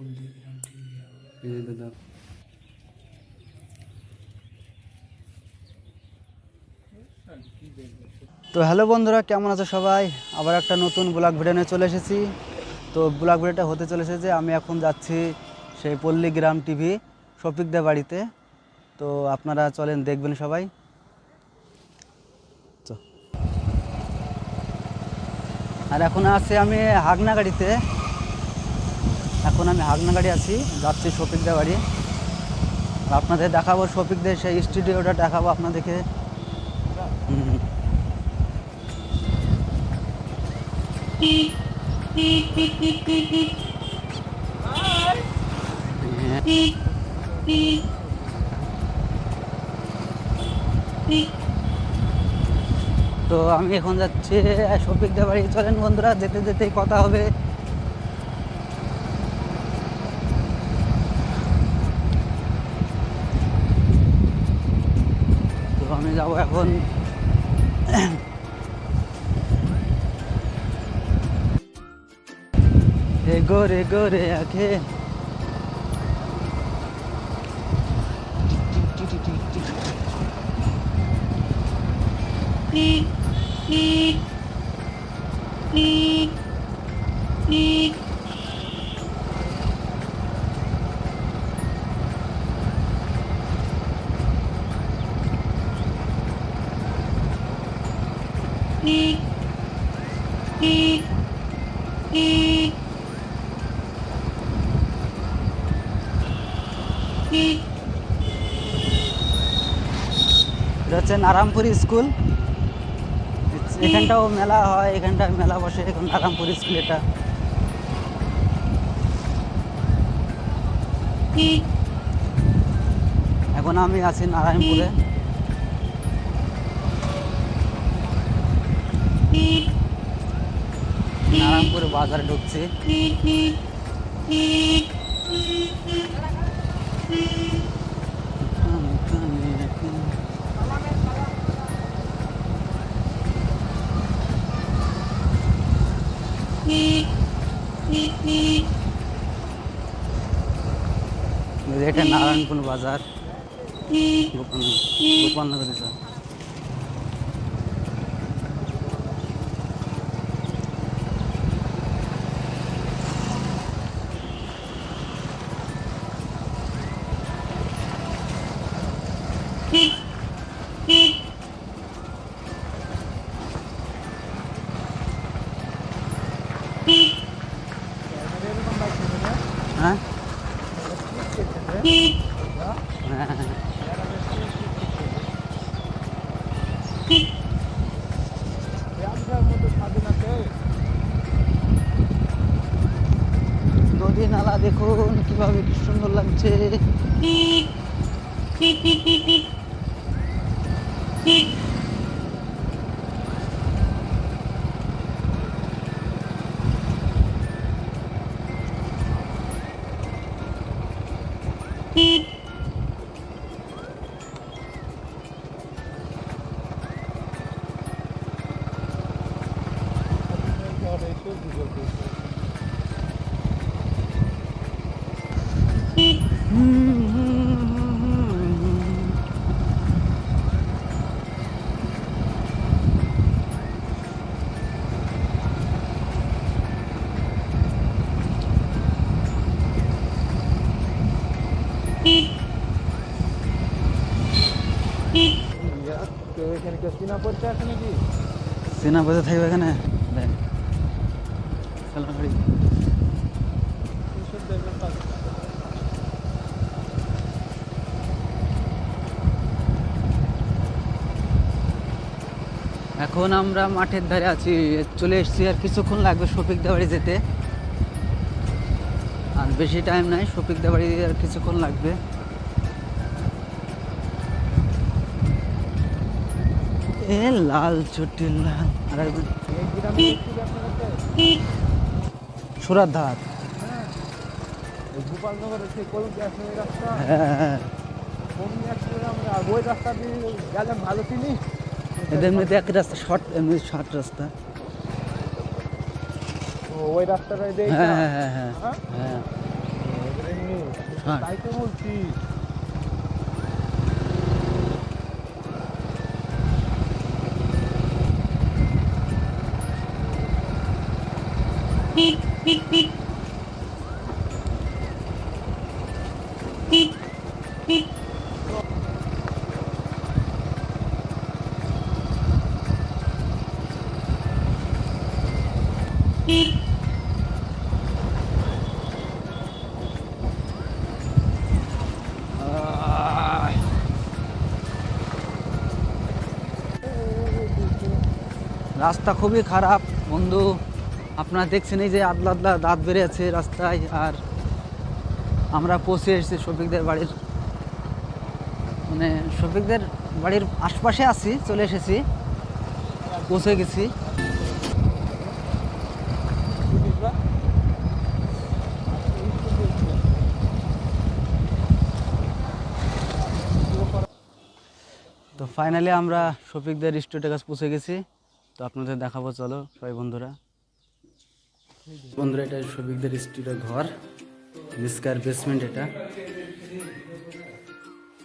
তো হ্যালো বন্ধুরা, কেমন আছো সবাই? আবার একটা নতুন ব্লগ ভিডিও নিয়ে চলে এসেছি। তো ব্লগ ভিডিওটা হতে চলেছে যে আমি এখন যাচ্ছি সেই পল্লীগ্রাম টিভি শফিকদের বাড়িতে। তো আপনারা চলেন, দেখবেন সবাই। আর এখন আছি আমি হাগনাগাড়িতে। এখন আমি হাগনাগাড়ি আছি, যাচ্ছি শফিকদের বাড়ি। আপনাদের দেখাবো শফিকদের সেই স্টুডিওটা দেখাবো আপনাদেরকে। তো আমি এখন যাচ্ছি শফিকদের বাড়ি। চলেন বন্ধুরা, যেতে যেতেই কথা হবে। তো আমি যাবো এখন। গোরে গোরে আঁখে এটা হচ্ছে নারায়ণপুরি স্কুল। এখানটাও মেলা হয়, এখানটায় মেলা বসে। এখন নারায়ণপুরি স্কুল এটা। এখন আমি আছি নারায়ণপুরে। নারায়ণপুরে বাজারে ঢুকছি। এটা নারায়ণপুর বাজার, গোপালনগর। হ্যাঁ, নদী নালা দেখুন কিভাবে, কি সুন্দর লাগছে। চীনা পড়তে থাকবে এখানে। এখন আমরা মাঠের ধারে আছি, চলে এসেছি। আর কিছুক্ষণ লাগবে শফিকদের বাড়ি যেতে, আর বেশি টাইম নাই। শফিকদের বাড়ি আর কিছুক্ষণ লাগবে। এ লাল চটি লাল। আর একজন সুরাত ধার, গোপালনগরের সেই কলম রাস্তা। হ্যাঁ, ওই রাস্তা দিয়ে গেলে ভালো চিনি। এমনিতে এক রাস্তা শর্ট, এমনি শর্ট রাস্তা। ওই রাস্তাটাই দেই। হ্যাঁ হ্যাঁ হ্যাঁ হ্যাঁ। হ্যাঁ। তাই তো বলছি। রাস্তা খুবই খারাপ বন্ধু, আপনারা দেখছেন এই যে আদলা আদলা দাঁত বেড়ে আছে রাস্তায়। আর আমরা পৌঁছে এসেছি শফিকদের বাড়ির, মানে শফিকদের বাড়ির আশপাশে আছি, চলে এসেছি, পৌঁছে গেছি। তো ফাইনালি আমরা শফিকদের স্টুডিওর কাছে পৌঁছে গেছি। তো আপনাদের দেখাবো, চলো সবাই বন্ধুরা। বন্ধুরা এটা শফিকদের স্টুডিওর ঘর, মিসকার বেসমেন্ট এটা।